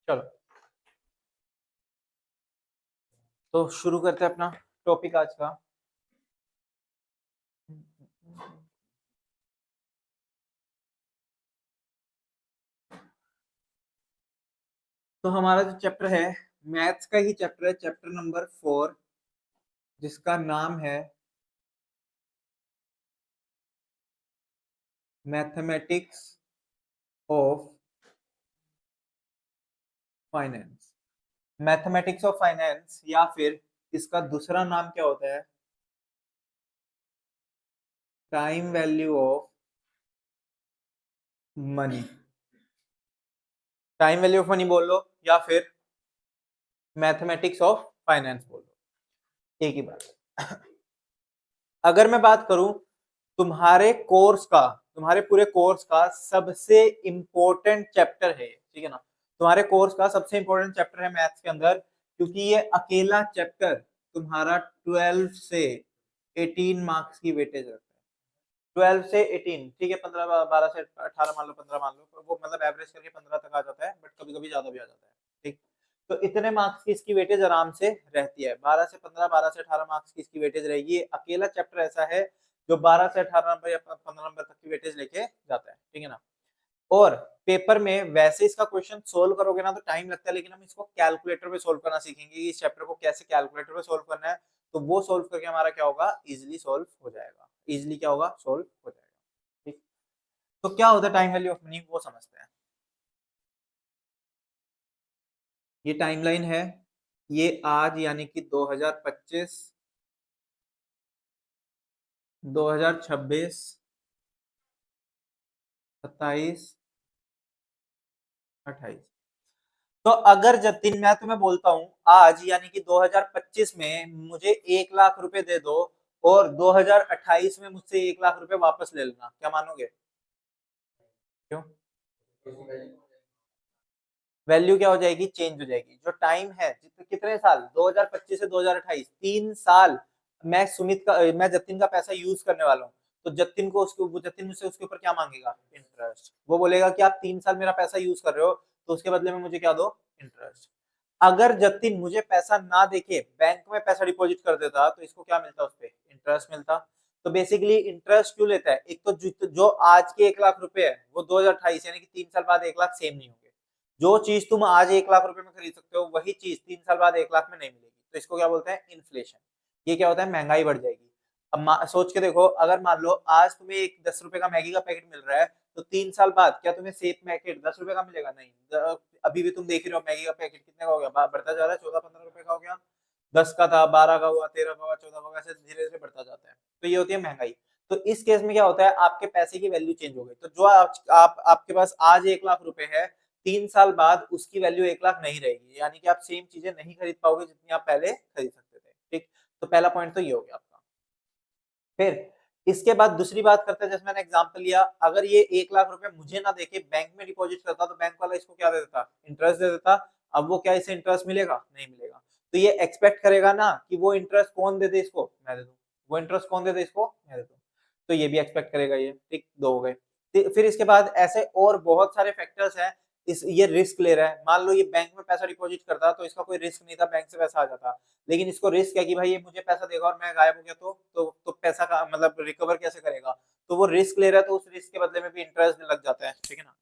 चलो, तो शुरू करते हैं अपना टॉपिक आज का। तो हमारा जो चैप्टर है, मैथ्स का ही चैप्टर है, चैप्टर नंबर 4, जिसका नाम है mathematics of finance. Mathematics of finance, या फिर इसका दूसरा नाम क्या होता है, time value of money. Time value of money बोल लो, या फिर मैथमेटिक्स ऑफ फाइनेंस बोल लो, एक ही बात है। अगर मैं बात करूं तुम्हारे कोर्स का, तुम्हारे पूरे कोर्स का सबसे इंपॉर्टेंट चैप्टर है, ठीक है ना। तुम्हारे कोर्स का सबसे इंपॉर्टेंट चैप्टर है मैथ्स के अंदर, क्योंकि ये अकेला चैप्टर तुम्हारा 12 से 18 मार्क्स की वेटेज रखता है। 12 से 18, ठीक है, 15 12 से 18 मान लो, 15 मान लो, वो मतलब एवरेज करके 15 तक आ जाता है, बट कभी कभी ज्यादा भी आ जाता है। ठीक, तो इतने मार्क्स की इसकी वेटेज आराम से रहती है। 12 से 15, 12 से 18 मार्क्स की इसकी वेटेज रहेगी। अकेला चैप्टर ऐसा है जो 12 से 18 नंबर या 15 नंबर तक की वेटेज लेके जाता है, ठीक है ना। और पेपर में वैसे इसका क्वेश्चन सोल्व करोगे ना तो टाइम लगता है, लेकिन हम इसको कैलकुलेटर पे सोल्व करना सीखेंगे। इस चैप्टर को कैसे कैलकुलेटर पे सोल्व करना है, तो वो सोल्व करके हमारा क्या होगा, इजिली सोल्व हो जाएगा। इजिली क्या होगा, सोल्व हो जाएगा। ठीक, तो क्या होता है टाइम वैल्यू ऑफ मनी, वो समझते हैं। ये टाइमलाइन है, ये आज यानी कि 2025, 2026, 27, 28। तो अगर जतिन, मैं तुम्हें बोलता हूं आज यानी कि 2025 में मुझे 1 लाख रुपए दे दो, और 2028 में मुझसे 1 लाख रुपए वापस ले लेना, क्या मानोगे? क्यों? वैल्यू क्या हो जाएगी, चेंज हो जाएगी। जो टाइम है, कितने साल, 2025 से 2028, 3 साल मैं सुमित का, मैं जतिन का पैसा यूज करने वाला हूँ। तो जतिन को उसके, वो जतिन मुझसे उसके ऊपर क्या मांगेगा, इंटरेस्ट। वो बोलेगा कि आप 3 साल मेरा पैसा यूज कर रहे हो, तो उसके बदले में मुझे क्या दो, इंटरेस्ट। अगर जतिन मुझे पैसा ना देके बैंक में पैसा डिपॉजिट कर देता, तो इसको क्या मिलता, उस पर इंटरेस्ट मिलता। तो बेसिकली इंटरेस्ट क्यों लेता है, एक तो जो आज के 1 लाख रुपए है वो 2028 यानी कि 3 साल बाद 1 लाख सेम नहीं होंगे। जो चीज तुम आज 1 लाख रुपए में खरीद सकते हो, वही चीज 3 साल बाद 1 लाख में नहीं मिलेगी। तो इसको क्या बोलते हैं, इन्फ्लेशन। ये क्या होता है, महंगाई बढ़ जाएगी। अब सोच के देखो, अगर मान लो आज तुम्हें एक 10 रुपए का मैगी का पैकेट मिल रहा है, तो 3 साल बाद क्या तुम्हें सेम पैकेट 10 रुपए का मिलेगा? नहीं। अभी भी तुम देख रहे हो मैगी का पैकेट कितने का हो गया, बढ़ता जा रहा है, 14-15 रुपए का हो गया। 10 का था, 12 का हुआ, 13 का हुआ, 14 का हुआ, ऐसे धीरे धीरे बढ़ता जाता है। तो ये होती है महंगाई। तो इस केस में क्या होता है, आपके पैसे की वैल्यू चेंज हो गई। तो जो आपके पास आज 1 लाख रुपए है, 3 साल बाद उसकी वैल्यू 1 लाख नहीं रहेगी, यानी कि आप सेम चीजें नहीं खरीद पाओगे जितनी आप पहले खरीद सकते थे। ठीक, तो पहला पॉइंट तो ये हो गया आपका। फिर इसके बाद दूसरी बात करते हैं, जैसे मैंने एग्जांपल लिया, अगर ये 1 लाख रुपए मुझे ना देके बैंक में डिपॉजिट करता, तो बैंक वाला इसको क्या दे देता, इंटरेस्ट दे देता। अब वो क्या, इसे इंटरेस्ट मिलेगा? नहीं मिलेगा। तो ये एक्सपेक्ट करेगा ना कि वो इंटरेस्ट कौन दे दे इसको, मैं दे दूं। वो इंटरेस्ट कौन दे दे इसको, मैं दे दूं। तो ये भी एक्सपेक्ट करेगा ये। ठीक, दो हो गए। फिर इसके बाद ऐसे और बहुत सारे फैक्टर्स हैं। इस ये रिस्क ले रहा है, मान लो ये बैंक में पैसा डिपॉजिट करता तो इसका कोई रिस्क नहीं था, बैंक से पैसा आ जाता। लेकिन इसको रिस्क है कि भाई ये मुझे पैसा देगा और मैं गायब हो गया तो पैसा का मतलब रिकवर कैसे करेगा। तो वो रिस्क ले रहा है, तो उस रिस्क के बदले में भी इंटरेस्ट लग जाता है, ठीक है ना।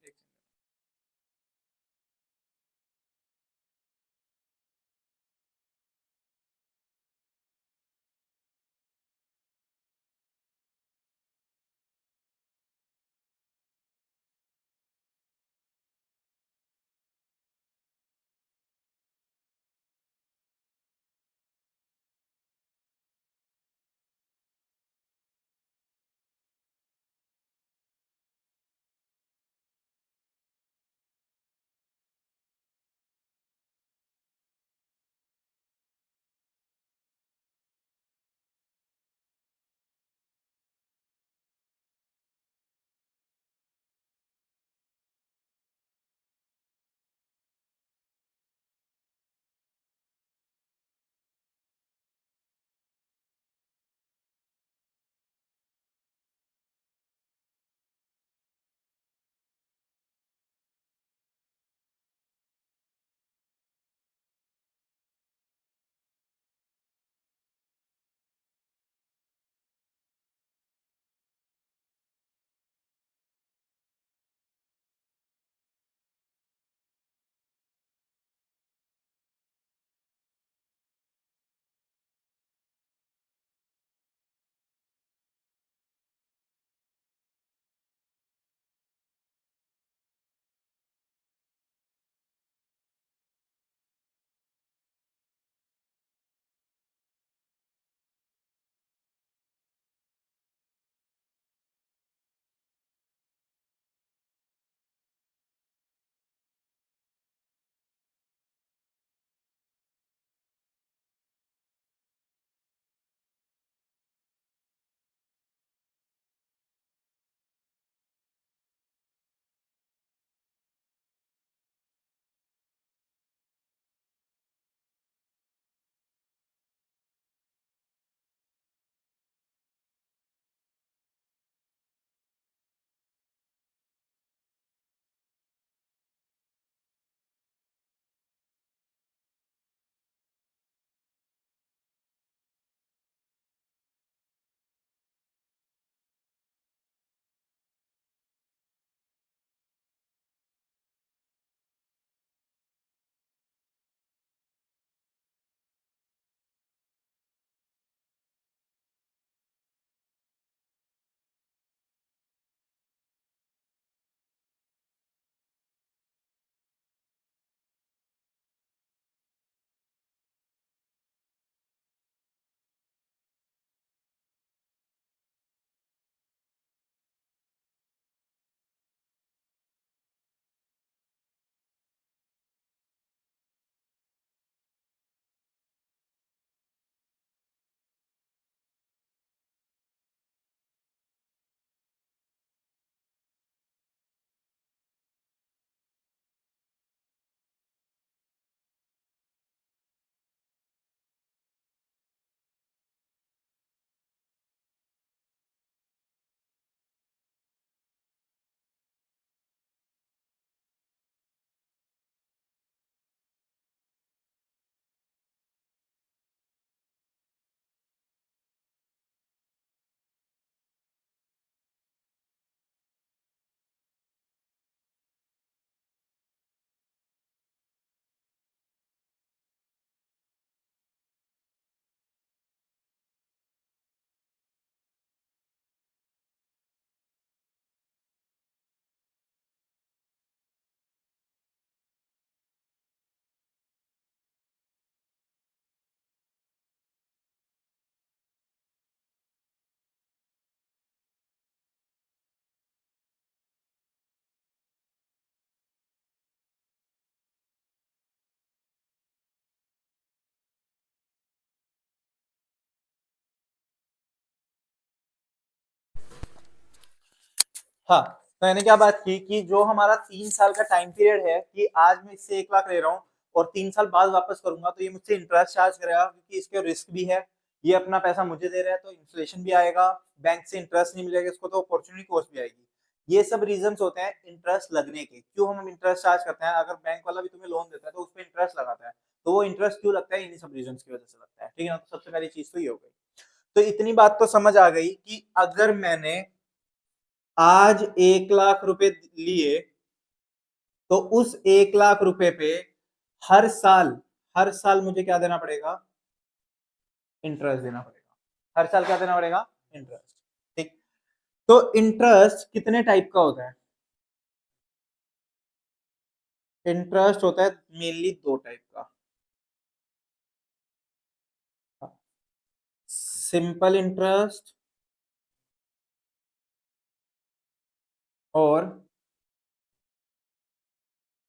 हाँ, तो मैंने क्या बात की कि जो हमारा 3 साल का टाइम पीरियड है कि आज मैं इससे 1 लाख ले रहा हूँ और 3 साल बाद वापस करूंगा तो ये मुझसे इंटरेस्ट चार्ज करेगा क्योंकि इसके रिस्क भी है। ये अपना पैसा मुझे दे रहा है तो इन्फ्लेशन भी आएगा, बैंक से इंटरेस्ट नहीं मिलेगा इसको तो अपॉर्चुनिटी कॉस्ट भी आएगी। ये सब रीजंस होते हैं इंटरेस्ट लगने के, क्यों हम इंटरेस्ट चार्ज करते हैं। अगर बैंक वाला भी तुम्हें लोन देता है तो उस पर इंटरेस्ट लगाता है, तो वो इंटरेस्ट क्यों लगता है, इन्हीं सब रीजन की वजह से लगता है। ठीक है ना, तो सबसे पहली चीज तो ये हो गई। तो इतनी बात तो समझ आ गई कि अगर मैंने आज 1 लाख रुपए लिए तो उस 1 लाख रुपए पे हर साल मुझे क्या देना पड़ेगा, इंटरेस्ट देना पड़ेगा। हर साल क्या देना पड़ेगा, इंटरेस्ट। ठीक। तो इंटरेस्ट कितने टाइप का होता है, इंटरेस्ट होता है मेनली 2 टाइप का। सिंपल इंटरेस्ट और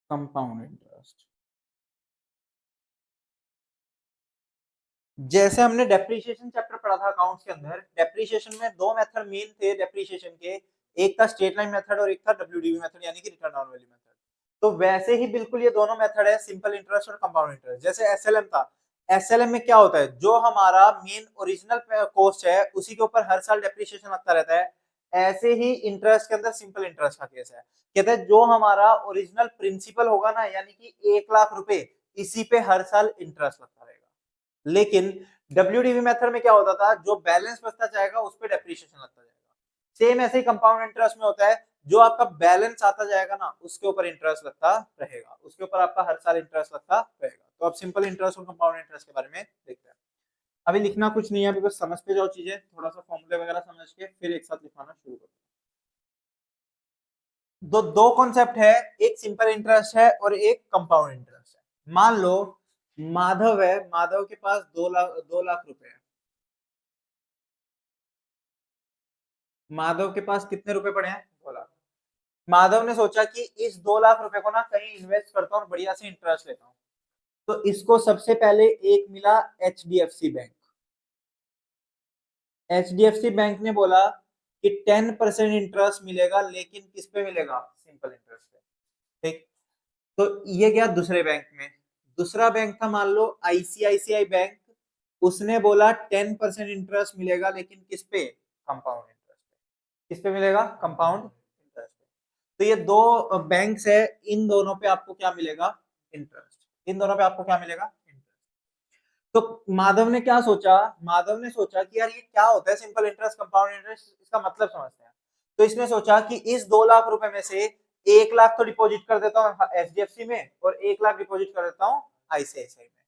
कंपाउंड इंटरेस्ट। जैसे हमने डेप्रिसिएशन चैप्टर पढ़ा था अकाउंट्स के अंदर, डेप्रिसिएशन में 2 मेथड मेन थे डेप्रिसिएशन के, एक था स्ट्रेट लाइन मेथड और एक था डब्ल्यूडीवी मेथड यानी कि रिटर्न डाउन वैल्यू मेथड। तो वैसे ही बिल्कुल ये दोनों मेथड है, सिंपल इंटरेस्ट और कंपाउंड इंटरेस्ट। जैसे एसएलएम था, एसएलएम में क्या होता है, जो हमारा मेन ओरिजिनल कॉस्ट है उसी के ऊपर हर साल डेप्रिसिएशन लगता रहता है। ऐसे ही इंटरेस्ट के अंदर सिंपल इंटरेस्ट का केस है, कहते हैं जो हमारा ओरिजिनल प्रिंसिपल होगा ना, यानी कि 1 लाख रुपए, इसी पे हर साल इंटरेस्ट लगता रहेगा। लेकिन डब्ल्यूडीवी मेथड में क्या होता था, जो बैलेंस बचता जाएगा उस पर डेप्रिसिएशन लगता जाएगा। सेम ऐसे ही कंपाउंड इंटरेस्ट में होता है, जो आपका बैलेंस आता जाएगा ना उसके ऊपर इंटरेस्ट लगता रहेगा, उसके ऊपर आपका हर साल इंटरेस्ट लगता रहेगा। तो अब सिंपल इंटरेस्ट और कंपाउंड इंटरेस्ट के बारे में देखते हैं। अभी लिखना कुछ नहीं है, अभी बस समझ पे जाओ चीजें, थोड़ा सा फॉर्मूले वगैरह समझ के फिर एक साथ लिखाना शुरू करो। दो कॉन्सेप्ट है, एक सिंपल इंटरेस्ट है और एक कंपाउंड इंटरेस्ट है। मान लो माधव है, माधव के पास 2 लाख रुपए है। माधव के पास कितने रुपए पड़े हैं, 2 लाख। माधव ने सोचा कि इस 2 लाख रुपए को ना कहीं इन्वेस्ट करता हूँ और बढ़िया से इंटरेस्ट लेता हूँ। तो इसको सबसे पहले एक मिला एचडीएफसी बैंक। एचडीएफसी बैंक ने बोला कि 10% इंटरेस्ट मिलेगा, लेकिन किस पे मिलेगा, सिंपल इंटरेस्ट पे। ठीक। तो ये गया दूसरे बैंक में। दूसरा बैंक था मान लो आईसीआईसीआई बैंक, उसने बोला 10% इंटरेस्ट मिलेगा, लेकिन किस पे, कंपाउंड इंटरेस्ट पे। किस पे मिलेगा, कंपाउंड इंटरेस्ट पे। तो ये दो बैंक्स है, इन दोनों पे आपको क्या मिलेगा, इंटरेस्ट। इन दोनों पे आपको क्या मिलेगा, तो माधव ने क्या सोचा, माधव ने सोचा कि यार ये क्या होता है सिंपल इंटरेस्ट कंपाउंड इंटरेस्ट, इसका मतलब समझते हैं। तो इसने सोचा कि इस 2 लाख रुपए में से 1 लाख तो डिपॉजिट कर देता हूँ एचडीएफसी में और 1 लाख डिपॉजिट कर देता हूँ आईसीआईसीआई में।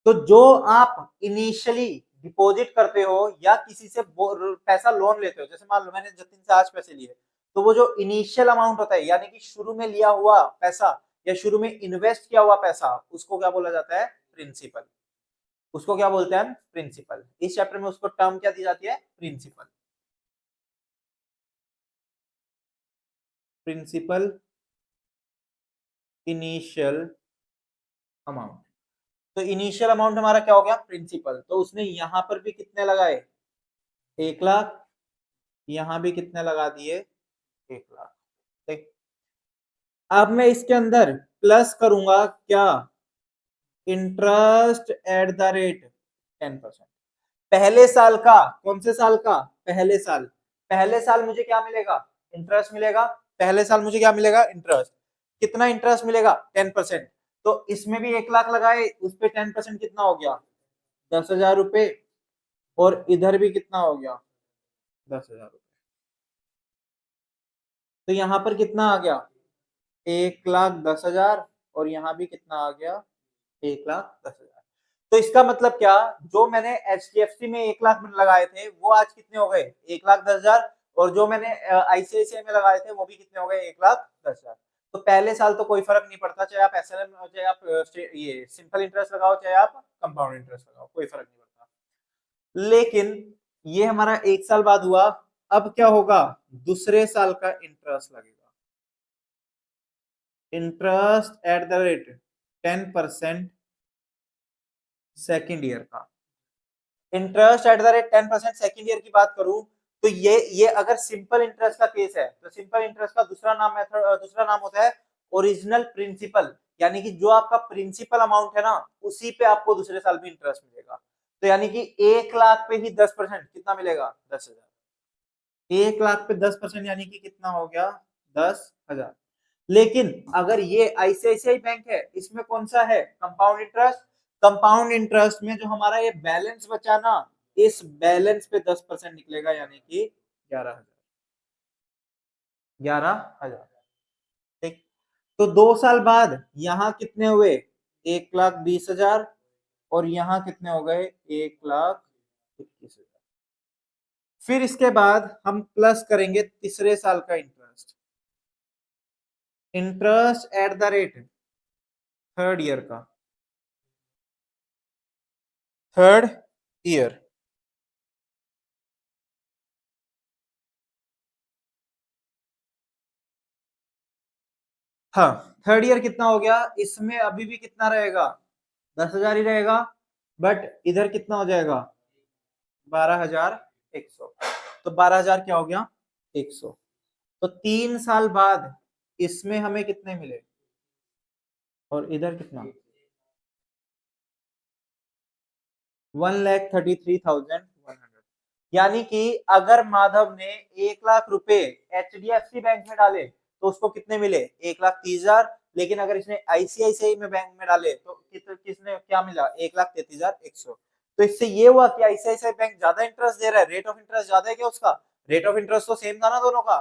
तो जो आप इनिशियली डिपॉजिट करते हो या किसी से पैसा लोन लेते हो, जैसे मान लो मैंने जतिन से आज पैसे लिए, तो वो जो इनिशियल अमाउंट होता है यानी कि शुरू में लिया हुआ पैसा या शुरू में इन्वेस्ट किया हुआ पैसा, उसको क्या बोला जाता है, प्रिंसिपल। उसको क्या बोलते हैं, प्रिंसिपल। इस चैप्टर में उसको टर्म क्या दी जाती है, प्रिंसिपल। Principal initial amount. तो इनिशियल अमाउंट हमारा क्या हो गया, प्रिंसिपल। तो उसने यहां पर भी कितने लगाए, 1 लाख, यहां भी कितने लगा दिए, 1 लाख। ठीक। अब मैं इसके अंदर प्लस करूंगा क्या, इंटरेस्ट एट द रेट 10%। पहले साल का, कौन से साल का, पहले साल। पहले साल मुझे क्या मिलेगा, इंटरेस्ट मिलेगा। पहले साल मुझे क्या मिलेगा, इंटरेस्ट। कितना इंटरेस्ट मिलेगा, 10%। तो इसमें भी 1 लाख लगाए, उस पर 10% कितना हो गया, 10,000 रुपए। और इधर भी कितना हो गया, 10,000 रुपए। तो यहां पर कितना आ गया, 1,10,000। और यहाँ भी कितना आ गया, 1,10,000। तो इसका मतलब क्या, जो मैंने एचडीएफसी में 1 लाख में लगाए थे वो आज कितने हो गए, 1,10,000। और जो मैंने आईसीआईसीआई में लगाए थे वो भी कितने हो गए, 1,10,000। तो पहले साल तो कोई फर्क नहीं पड़ता, चाहे आप एसएलएम, चाहे आप ये सिंपल इंटरेस्ट लगाओ, चाहे आप कंपाउंड इंटरेस्ट लगाओ, कोई फर्क नहीं पड़ता। लेकिन ये हमारा 1 साल बाद हुआ। अब क्या होगा, दूसरे साल का इंटरेस्ट लगेगा, interest at the rate 10% second year का। Interest at the rate 10% second year की बात करूं तो ये अगर सिंपल इंटरेस्ट का केस है तो सिंपल इंटरेस्ट का दूसरा नाम मेथड दूसरा नाम होता है ओरिजिनल प्रिंसिपल, यानी कि जो आपका प्रिंसिपल अमाउंट है ना उसी पे आपको दूसरे साल भी इंटरेस्ट मिलेगा। तो यानी कि 1 लाख पे ही 10% कितना मिलेगा? 10,000। 1 लाख पे 10% यानी कि कितना हो गया? 10,000। लेकिन अगर ये आईसीआईसीआई बैंक है, इसमें कौन सा है? Compound interest. कंपाउंड इंटरेस्ट में जो हमारा ये बैलेंस बचा ना, इस बैलेंस पे 10% निकलेगा, यानी कि 11,000। 11,000। ठीक। तो 2 साल बाद यहाँ कितने हुए? 1,20,000। और यहाँ कितने हो गए? 1,21,000। फिर इसके बाद हम प्लस करेंगे तीसरे साल का interest. Interest at the rate third year का, थर्ड ईयर। हाँ, थर्ड ईयर कितना हो गया? इसमें अभी भी कितना रहेगा? 10,000 ही रहेगा, बट इधर कितना हो जाएगा? 12,100। तो 12,000 क्या हो गया? 100। तो 3 साल बाद इसमें हमें कितने मिले? और इधर कितना? 1,33,100। यानी कि अगर माधव ने 1 लाख रुपए एचडीएफसी बैंक में डाले तो उसको कितने मिले? 1,30,000। लेकिन अगर इसने आईसीआईसीआई में बैंक में डाले तो किसने क्या मिला? 1,33,100। तो इससे ये हुआ कि आईसीआईसीआई बैंक ज्यादा इंटरेस्ट दे रहा है, रेट ऑफ इंटरेस्ट ज्यादा है क्या उसका? रेट ऑफ इंटरेस्ट तो सेम था ना दोनों का।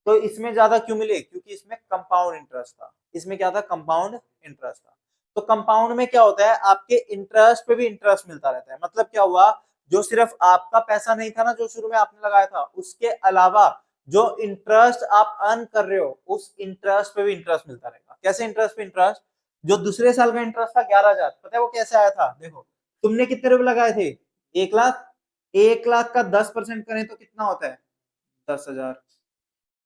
तो इसमें ज्यादा क्यों मिले? क्योंकि इसमें कंपाउंड इंटरेस्ट था। इसमें क्या था? कंपाउंड इंटरेस्ट था। तो कंपाउंड में क्या होता है? आपके इंटरेस्ट पे भी इंटरेस्ट मिलता रहता है। मतलब क्या हुआ? जो सिर्फ आपका पैसा नहीं था ना जो शुरू में आपने लगाया था, उसके अलावा जो इंटरेस्ट आप अर्न कर रहे हो उस इंटरेस्ट पे भी इंटरेस्ट मिलता रहेगा। कैसे इंटरेस्ट पे इंटरेस्ट? जो दूसरे साल का इंटरेस्ट था 11,000, पता है वो कैसे आया था? देखो, तुमने कितने रुपए लगाए थे? 1 लाख। 1 लाख का 10% करें तो कितना होता है? 10,000।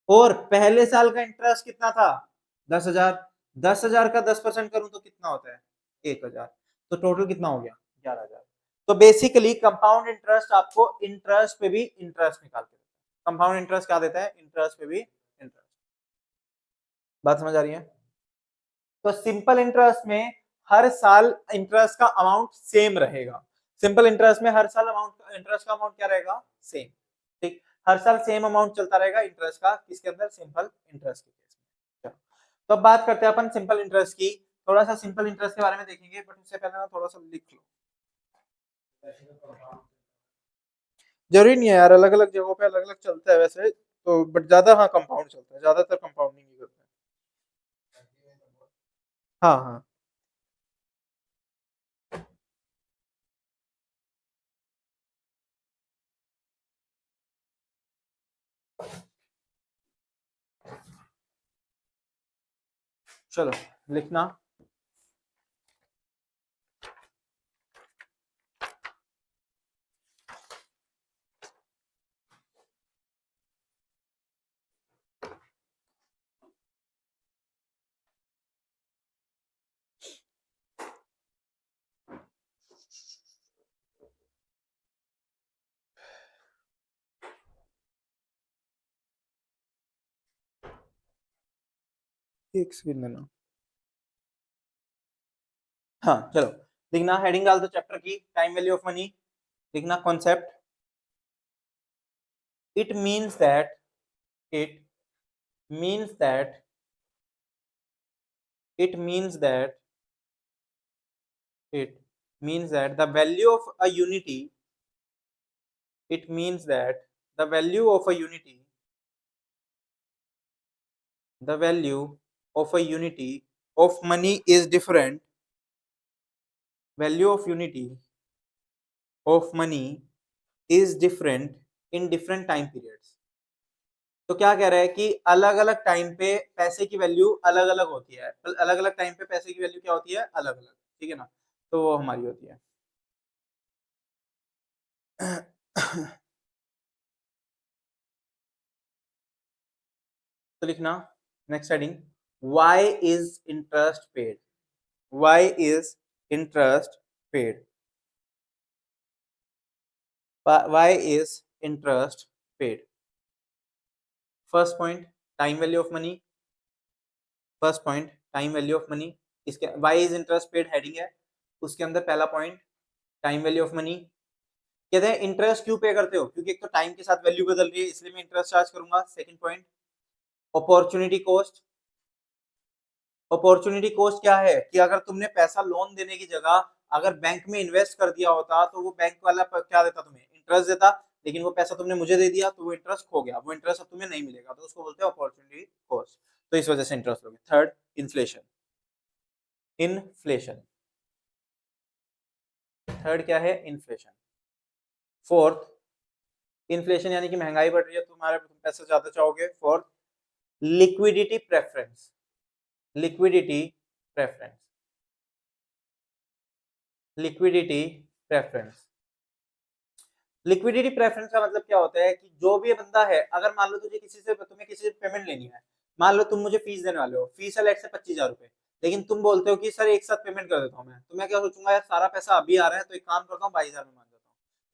और पहले साल का इंटरेस्ट कितना था? 10,000। 10,000 का 10% करूं तो कितना होता है? 1,000। तो टोटल कितना हो गया? 11,000। तो बेसिकली कंपाउंड इंटरेस्ट आपको इंटरेस्ट पे भी इंटरेस्ट निकाल के देता है। कंपाउंड इंटरेस्ट क्या देता है? इंटरेस्ट पे भी इंटरेस्ट। बात समझ आ रही है? तो सिंपल इंटरेस्ट में हर साल इंटरेस्ट का अमाउंट सेम रहेगा। सिंपल इंटरेस्ट में हर साल अमाउंट इंटरेस्ट का अमाउंट क्या रहेगा? सेम। ठीक। हर साल सेम अमाउंट चलता रहेगा इंटरेस्ट का, किसके अंदर? सिंपल इंटरेस्ट के केस में। चलो, तो अब बात करते हैं अपन सिंपल इंटरेस्ट की। थोड़ा सा सिंपल इंटरेस्ट के बारे में देखेंगे, बट उससे पहले ना थोड़ा सा लिख लो। जरूरी नहीं है यार, अलग अलग जगहों पे अलग अलग चलता है वैसे तो, बट ज्यादा हाँ कंपाउंड चलता है, ज्यादातर कंपाउंडिंग ही करते हैं। हाँ हाँ। चलो, लिखना। एक सेकंड लेना। हाँ चलो, लिखना। हेडिंग डाल दो चैप्टर की, टाइम वैल्यू ऑफ मनी। लिखना concept. It means that it means that it means that it means that the value of a unity it means that the value of a unity the value of a unity of money is different. Value of unity of money is different in different time periods. तो क्या कह रहा है कि अलग अलग time पे पैसे की वैल्यू अलग अलग होती है। अलग अलग टाइम पे पैसे की वैल्यू क्या होती है? अलग अलग। ठीक है ना? तो वो हमारी होती है। तो लिखना next heading. Why is interest paid? Why is interest paid? Why is interest paid. First point time value of money, first point time value of money, इसके why is interest paid heading है, उसके अंदर पहला point time value of money. कहते हैं interest क्यों पे करते हो, क्योंकि एक तो टाइम के साथ वैल्यू बदल रही है इसलिए मैं इंटरेस्ट चार्ज करूंगा। Second point opportunity cost. Opportunity cost क्या है कि अगर तुमने पैसा लोन देने की जगह अगर बैंक में इन्वेस्ट कर दिया होता तो वो बैंक वाला क्या देता, तुम्हें इंटरेस्ट देता, लेकिन वो पैसा तुमने मुझे दे दिया तो वो इंटरेस्ट खो गया, वो इंटरेस्ट अब तुम्हें नहीं मिलेगा, तो उसको बोलते हैं अपॉर्चुनिटी कॉस्ट। तो इस वजह से इंटरेस्ट लोगे। थर्ड इन्फ्लेशन, इन्फ्लेशन, थर्ड क्या है इन्फ्लेशन। फोर्थ इन्फ्लेशन यानी कि महंगाई बढ़ रही है, तुम्हारे तुम पैसा ज्यादा चाहोगे। Fourth liquidity preference, liquidity preference, liquidity preference. Liquidity preference का मतलब क्या होता है कि जो भी बंदा है, अगर मान लो तुझे किसी से, तुम्हें किसी से पेमेंट लेनी है, मान लो तुम मुझे फीस देने वाले हो, फीस है लेट से 25,000 रुपए, लेकिन तुम बोलते हो कि सर एक साथ पेमेंट कर देता हूँ मैं, तो मैं क्या सोचूंगा यार सारा पैसा अभी आ रहा है तो एक काम करता हूँ 22,000 में मान जाता हूँ,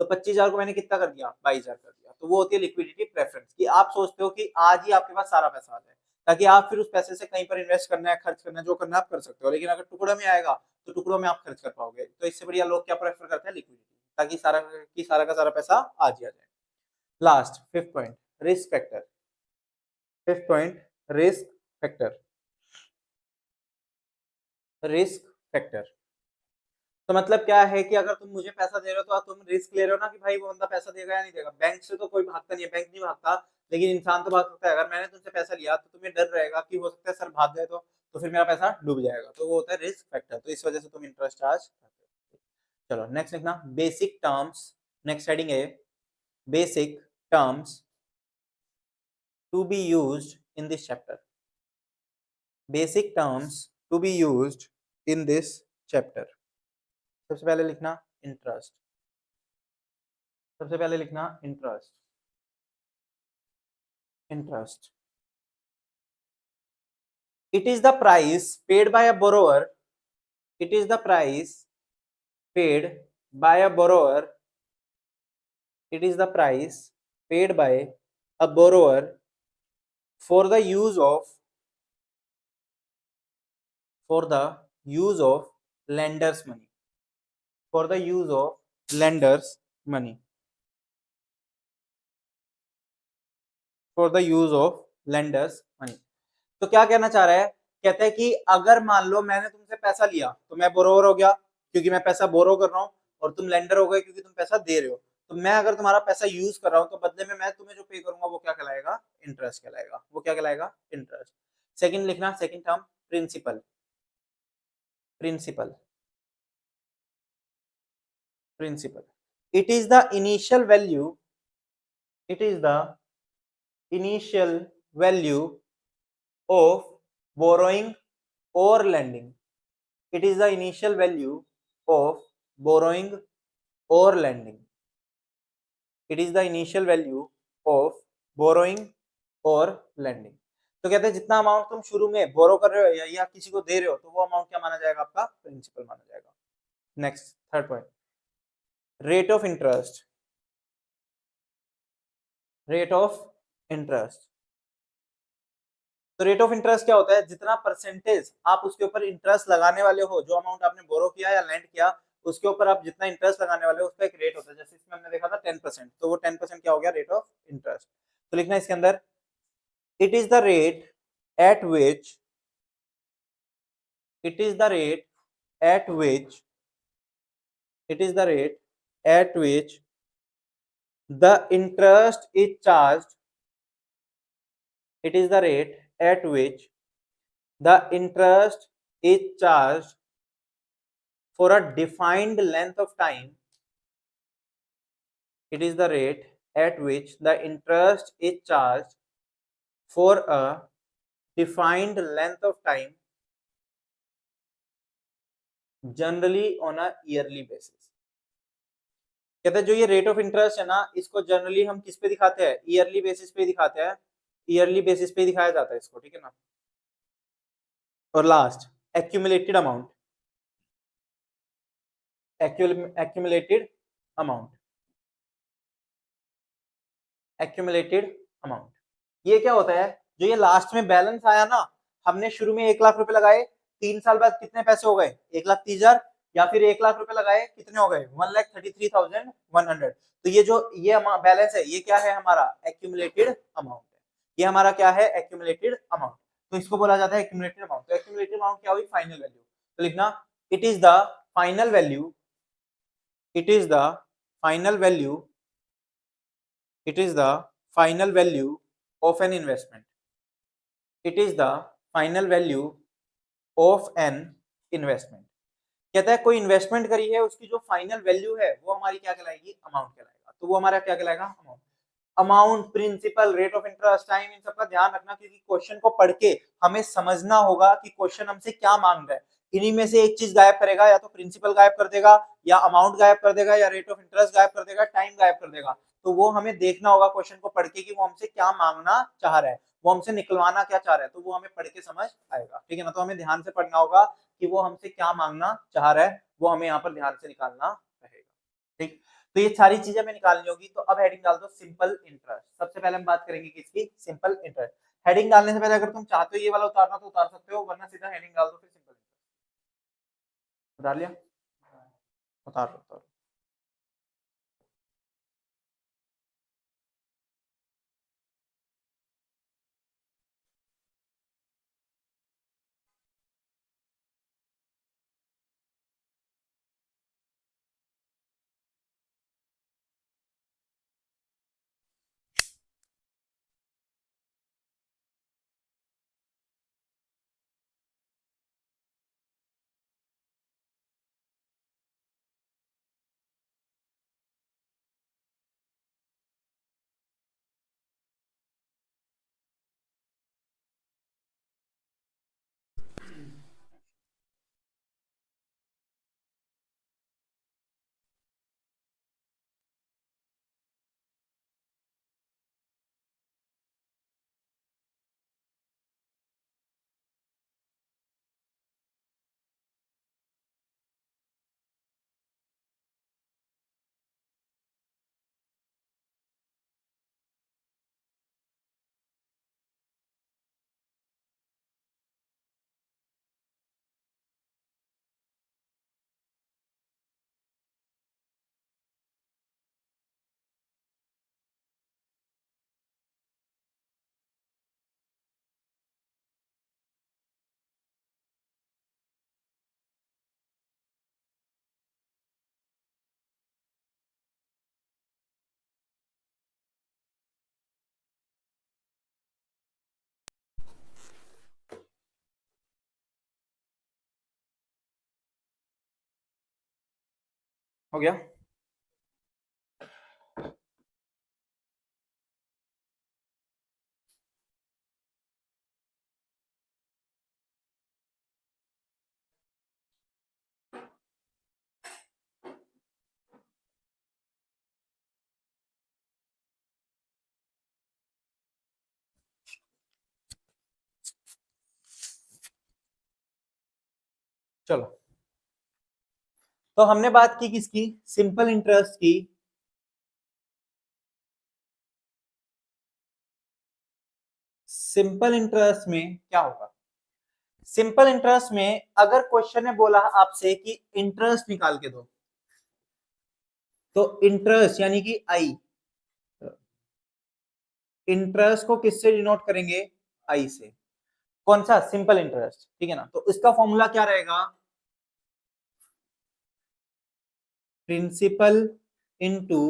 तो 25,000 को मैंने कितना कर दिया 22,000 कर दिया। तो वो होती है लिक्विडिटी प्रेफरेंस कि आप सोचते हो कि आज ही आपके पास सारा पैसा आ जाए, ताकि आप फिर उस पैसे से कहीं पर इन्वेस्ट करना है, खर्च करना है, जो करना है आप कर सकते हो, लेकिन अगर टुकड़ों में आएगा तो टुकड़ों में आप खर्च कर पाओगे। तो इससे बढ़िया लोग क्या प्रेफर करते हैं लिक्विडिटी, ताकि सारा का सारा पैसा आज ही आ जाए। Last fifth point risk factor, fifth point risk factor, risk factor. तो मतलब क्या है कि अगर तुम मुझे पैसा दे रहे हो तो तुम रिस्क ले रहे हो ना कि भाई वो बंदा पैसा देगा या नहीं देगा। बैंक से तो कोई भागता नहीं है, बैंक नहीं भागता, लेकिन इंसान तो भाग सकता है। अगर मैंने तुमसे पैसा लिया तो तुम्हें डर रहेगा कि हो सकता है सर भाग गए तो फिर मेरा पैसा डूब जाएगा, तो वो होता है रिस्क फैक्टर। तो इस वजह से तुम इंटरेस्ट चार्ज करते हो। चलो नेक्स्ट लिखना बेसिक टर्म्स, नेक्स्ट हेडिंग है basic terms to be used in this chapter, basic terms to be used in this chapter. सबसे पहले लिखना इंटरेस्ट, सबसे पहले लिखना interest, interest. It is the price paid by a borrower, it is the price paid by a borrower, it is the price paid by a borrower for the use of, for the use of lender's money, for the use of lender's money, for the use of lender's money। तो क्या कहना चाह रहा है, कहता है कि अगर मान लो मैंने तुमसे पैसा लिया तो मैं बोरोवर हो गया क्योंकि मैं पैसा बोरो कर रहा हूँ, और तुम लेंडर हो गए क्योंकि तुम पैसा दे रहे हो। तो मैं अगर तुम्हारा पैसा यूज कर रहा हूँ तो बदले में मैं तुम्हें जो पे करूंगा वो क्या कहलाएगा, इंटरेस्ट कहलाएगा। वो क्या कहलाएगा, इंटरेस्ट। सेकंड लिखना second term principal, principal, principal. It is the initial value, it is the initial value of borrowing or lending, it is the initial value of borrowing or lending, it is the initial value of borrowing or lending। तो कहते हैं जितना amount तुम शुरू में बोरो कर रहे हो या किसी को दे रहे हो तो वो अमाउंट क्या माना जाएगा, आपका प्रिंसिपल माना जाएगा। Next third point rate of interest, rate of interest. तो रेट ऑफ इंटरेस्ट क्या होता है, जितना परसेंटेज आप उसके ऊपर इंटरेस्ट लगाने वाले हो, जो अमाउंट आपने बोरो किया या लैंड किया उसके ऊपर आप जितना इंटरेस्ट लगाने वाले हो उसका एक रेट होता है। जैसे इसमें हमने देखा था 10%, तो वो 10% क्या हो गया, रेट ऑफ इंटरेस्ट। तो लिखना इसके अंदर it is the rate at which, it is the rate at which, it is the rate at which the interest is charged, it is the rate at which the interest is charged for a defined length of time, it is the rate at which the interest is charged for a defined length of time generally on a yearly basis। कहते हैं जो ये rate of interest है ना, इसको generally हम किस पे दिखाते हैं, ईयरली बेसिस पे दिखाते हैं, ईयरली बेसिस पे दिखाया जाता है इसको, ठीक है ना। और last accumulated amount, accumulated amount, accumulated amount. ये क्या होता है, जो ये लास्ट में बैलेंस आया ना, हमने शुरू में 1 लाख रुपए लगाए, 3 साल बाद कितने पैसे हो गए, 1,30,000, या फिर 1 लाख रुपए लगाए, कितने हो गए, 1,33,100। तो ये जो ये बैलेंस है, ये क्या है हमारा एक्यूमुलेटेड अमाउंट है। ये हमारा क्या है, एक्यूमुलेटेड अमाउंट। तो इसको बोला जाता है एक्यूमुलेटेड अमाउंट। तो एक्यूमुलेटेड अमाउंट क्या हुई, फाइनल वैल्यू। तो लिखना, it is the final value, it is the final value, it is the final value of an investment, it is the final value of an investment। कहता है कोई investment करी है, उसकी जो फाइनल वैल्यू है वो हमारी क्या कहलाएगी, अमाउंट कहलाएगा। तो वो हमारा क्या कहलाएगा, amount. Amount, principal, rate of interest, time, इन सबका ध्यान रखना, क्योंकि क्वेश्चन को पढ़ के हमें समझना होगा कि क्वेश्चन हमसे क्या मांग रहा है। इन्हीं में से एक चीज गायब करेगा, या तो प्रिंसिपल गायब कर देगा, या अमाउंट गायब कर देगा, या रेट ऑफ इंटरेस्ट गायब कर देगा, टाइम गायब कर देगा। तो वो हमें देखना होगा क्वेश्चन को पढ़ के कि वो हमसे क्या मांगना चाह रहा है, वो हमसे निकलवाना क्या चाह रहा है। तो वो हमें पढ़ के समझ आएगा, ठीक है ना। तो हमें ध्यान से पढ़ना होगा कि वो हमसे क्या मांगना चाह रहा है, वो हमें यहाँ पर ध्यान से निकालना रहेगा, ठीक। तो ये सारी चीजें हमें निकालनी होगी। तो अब हेडिंग डाल दो सिंपल इंटरेस्ट। सबसे पहले हम बात करेंगे किसकी, सिंपल इंटरेस्ट। हेडिंग डालने से पहले अगर तुम चाहते हो ये वाला उतारना तो उतार सकते हो, वरना सीधा हेडिंग डाल दो, फिर सिंपल इंटरेस्ट उतार लिया, उतार लो, उतार लो। हो गया। चलो, तो हमने बात की किसकी, सिंपल इंटरेस्ट की। सिंपल इंटरेस्ट में क्या होगा, सिंपल इंटरेस्ट में अगर क्वेश्चन ने बोला आपसे कि इंटरेस्ट निकाल के दो, तो इंटरेस्ट यानी कि आई, इंटरेस्ट को किससे डिनोट करेंगे, आई से। कौन सा, सिंपल इंटरेस्ट, ठीक है ना। तो इसका फॉर्मूला क्या रहेगा, principal into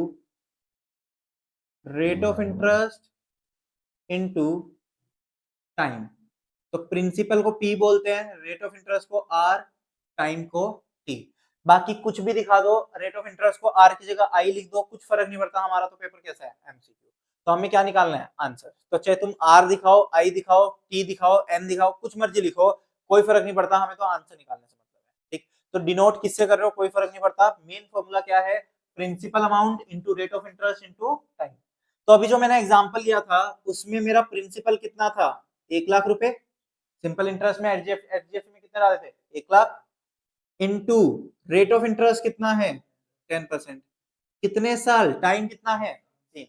rate of interest into time. तो प्रिंसिपल को पी बोलते हैं, रेट ऑफ इंटरेस्ट को आर, टाइम को टी। बाकी कुछ भी दिखा दो, रेट ऑफ इंटरेस्ट को आर की जगह आई लिख दो, कुछ फर्क नहीं पड़ता। हमारा तो पेपर कैसा है, एमसीक्यू। तो हमें क्या निकालना है, आंसर। तो चाहे तुम आर दिखाओ, आई दिखाओ, टी दिखाओ, एन दिखाओ, कुछ मर्जी लिखो, कोई फर्क नहीं पड़ता, हमें तो आंसर निकालने से मतलब है, ठीक। तो डिनोट किससे कर रहे हो, कोई फर्क नहीं पड़ता। मेन फॉर्मूला क्या है, principal amount into rate of interest into time. तो अभी जो मैंने एग्जाम्पल लिया था, उसमें मेरा प्रिंसिपल कितना था, 1 लाख रुपए। सिंपल इंटरेस्ट में एचडीएफ में कितने डाले थे, 1 lakh, into rate of interest कितना है, 10%। कितने साल, टाइम कितना है, 3।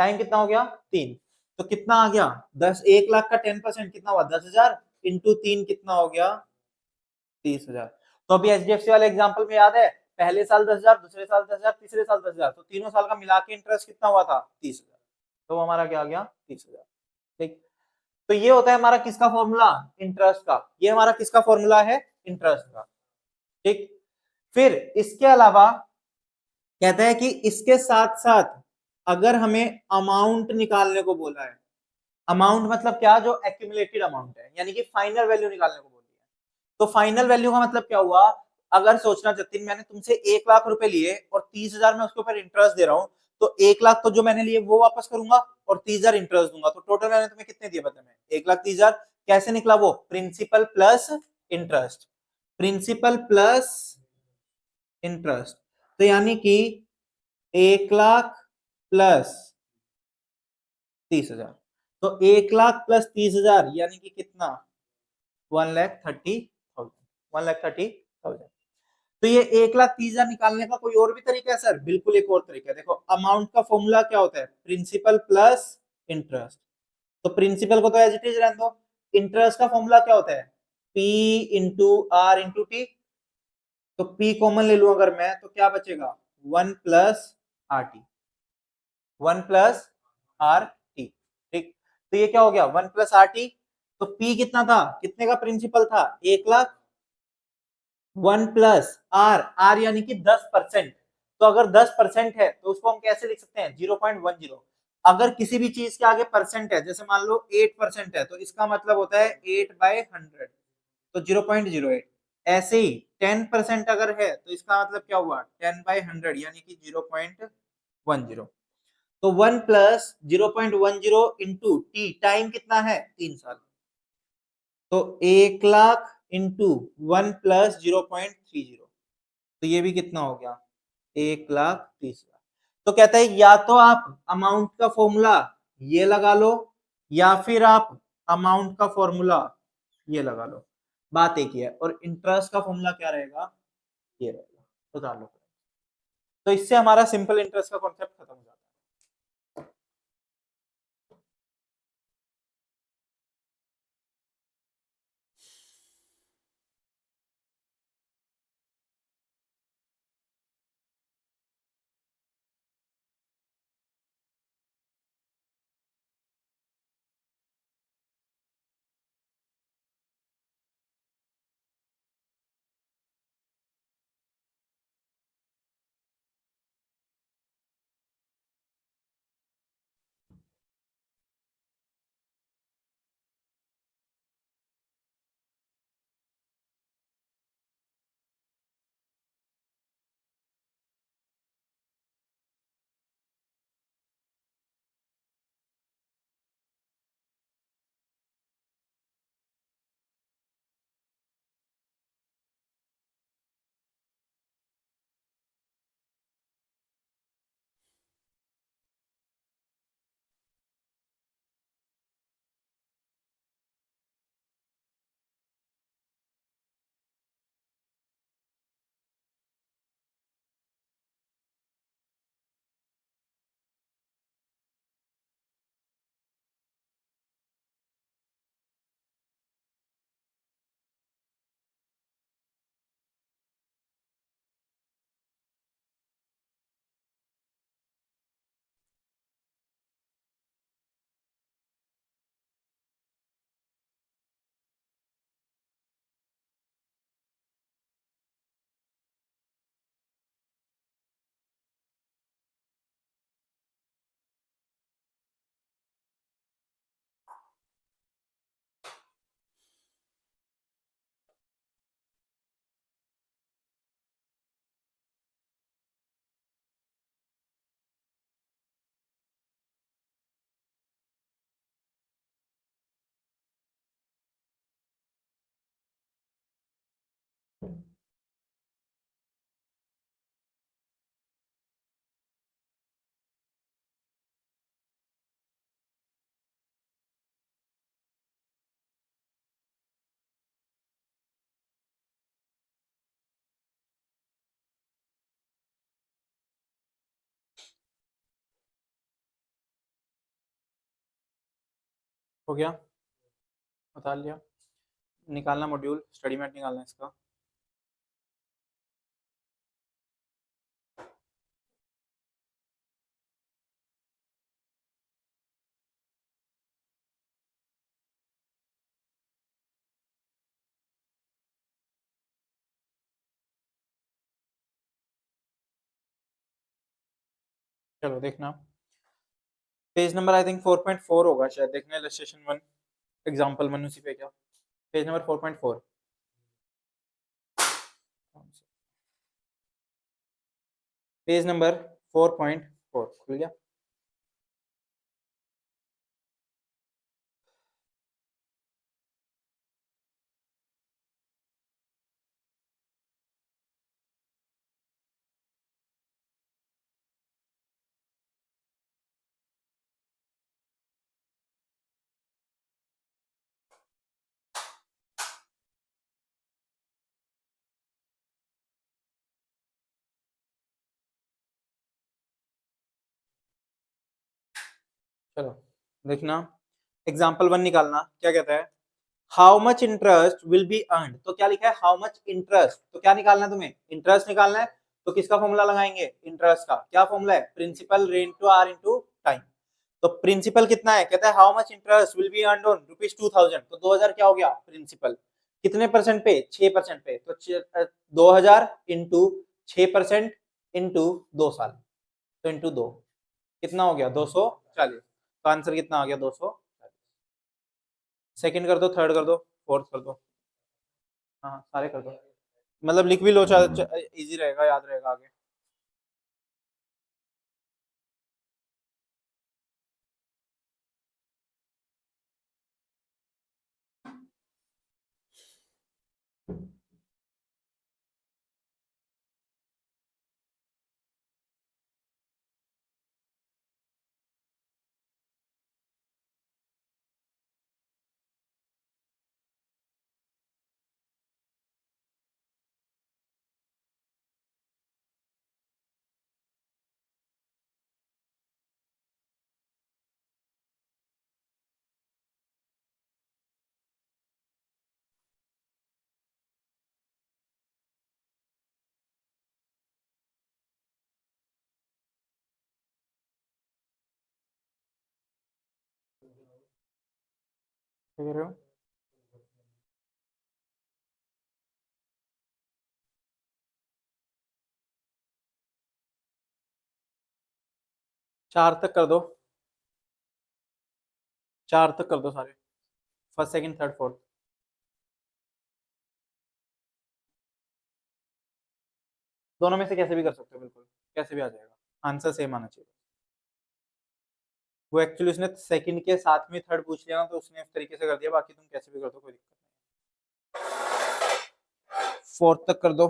टाइम कितना हो गया 3, तो कितना आ गया 10, 1 लाख का 10% कितना हुआ 10,000 इंटू 3 कितना हो गया 30,000। तो अभी एचडीएफसी वाले एग्जांपल में याद है, पहले साल 10,000, दूसरे साल 10,000, तीसरे साल 10,000, तो तीनों साल का मिला के इंटरेस्ट कितना हुआ था 30,000, तो हमारा क्या आ गया 30,000। ठीक, तो ये होता है हमारा किसका फॉर्मूला, इंटरेस्ट का, ये हमारा किसका फॉर्मूला है इंटरेस्ट का। ठीक, फिर इसके अलावा कहता है कि इसके साथ साथ अगर हमें अमाउंट निकालने को बोला है, अमाउंट मतलब क्या, जो एक्यूमुलेटेड अमाउंट है, यानी कि फाइनल वैल्यू निकालने को बोल दिया, तो फाइनल वैल्यू का मतलब क्या हुआ, अगर सोचना जतिन मैंने तुमसे 1 लाख रुपए लिए और 30,000 में उसके ऊपर इंटरेस्ट दे रहा हूं, तो 1 लाख तो जो मैंने लिए वो वापस करूंगा और 30,000 इंटरेस्ट दूंगा, तो टोटल मैंने तुम्हें कितने दिए बता, मैं 1,30,000, कैसे निकला वो, principal plus interest, principal plus interest, तो यानी कि 1 लाख प्लस 30,000, तो 1 लाख प्लस 30,000 यानी कि कितना 1,30,000, 1,30,000। तो ये 1,30,000 निकालने का कोई और भी तरीका है सर, बिल्कुल एक और तरीका है, देखो अमाउंट का फॉर्मूला क्या होता है, प्रिंसिपल प्लस इंटरेस्ट, तो प्रिंसिपल को तो एज इट इज रहने दो, इंटरेस्ट का फॉर्मूला क्या होता है, P into R into T, तो P कॉमन ले लूं अगर मैं, तो क्या बचेगा 1 प्लस RT, 1 प्लस RT। ठीक, तो ये क्या हो गया 1 प्लस RT, तो P कितना था, कितने का प्रिंसिपल था 1 लाख, 1 प्लस आर यानी कि 10%, तो अगर 10% है तो उसको हम कैसे लिख सकते हैं 0.10, अगर किसी भी चीज के आगे परसेंट है, जैसे मान लो 8% है, तो इसका मतलब होता है 8/100, तो 0.08, ऐसे ही 10% अगर है तो इसका मतलब क्या हुआ 10/100 यानी कि 0.10, तो 1 प्लस 0.10 इंटू टी, टाइम कितना है 3 साल, तो 1 लाख इंटू 1 प्लस 0.30, तो ये भी कितना हो गया 1,30,000। तो कहता है या तो आप अमाउंट का फॉर्मूला ये लगा लो, या फिर आप अमाउंट का फॉर्मूला ये लगा लो, बात एक ही है, और इंटरेस्ट का फॉर्मूला क्या रहेगा, ये रहेगा, तो जान लो। तो इससे हमारा सिंपल इंटरेस्ट का कॉन्सेप्ट खत्म हो जाता है। हो गया, बता लिया। निकालना मॉड्यूल, स्टडी मैट निकालना है इसका। चलो देखना, पेज नंबर आई थिंक 4.4 होगा शायद, देखना इलस्ट्रेशन 1 एग्जांपल 1 उसी पे क्या, पेज नंबर 4.4, पेज नंबर 4.4 खुल गया। चलो देखना, एग्जाम्पल 1 निकालना, क्या कहता है, how much interest will be earn, तो क्या लिखा है, हाउ मच इंटरेस्ट, तो क्या निकालना है तुम्हें, इंटरेस्ट निकालना है। तो किसका फॉर्मूला लगाएंगे, इंटरेस्ट का, क्या फॉर्मूला है, principal rate to R into time. तो प्रिंसिपल कितना है, कहता है how much interest will be earn on ₹2000, तो 2000 क्या हो गया प्रिंसिपल, कितने परसेंट पे, 6% पे, तो 2000 इंटू 6% इंटू 2 साल, तो इंटू 2 कितना हो गया 240, तो आंसर कितना आ गया 240। सेकंड कर दो, थर्ड कर दो, फोर्थ कर दो, हाँ हाँ, सारे कर दो, मतलब लिख भी लो, इजी रहेगा, याद रहेगा आगे। क्या कह रहे हो, 4 तक कर दो, 4 तक कर दो सारे, फर्स्ट सेकंड थर्ड फोर्थ, दोनों में से कैसे भी कर सकते हो, बिल्कुल कैसे भी आ जाएगा, आंसर सेम आना चाहिए। वो एक्चुअली उसने सेकंड के साथ में थर्ड पूछ लिया ना, तो उसने इस तरीके से कर दिया, बाकी तुम कैसे भी कर दो, कोई दिक्कत नहीं। फोर्थ तक कर दो,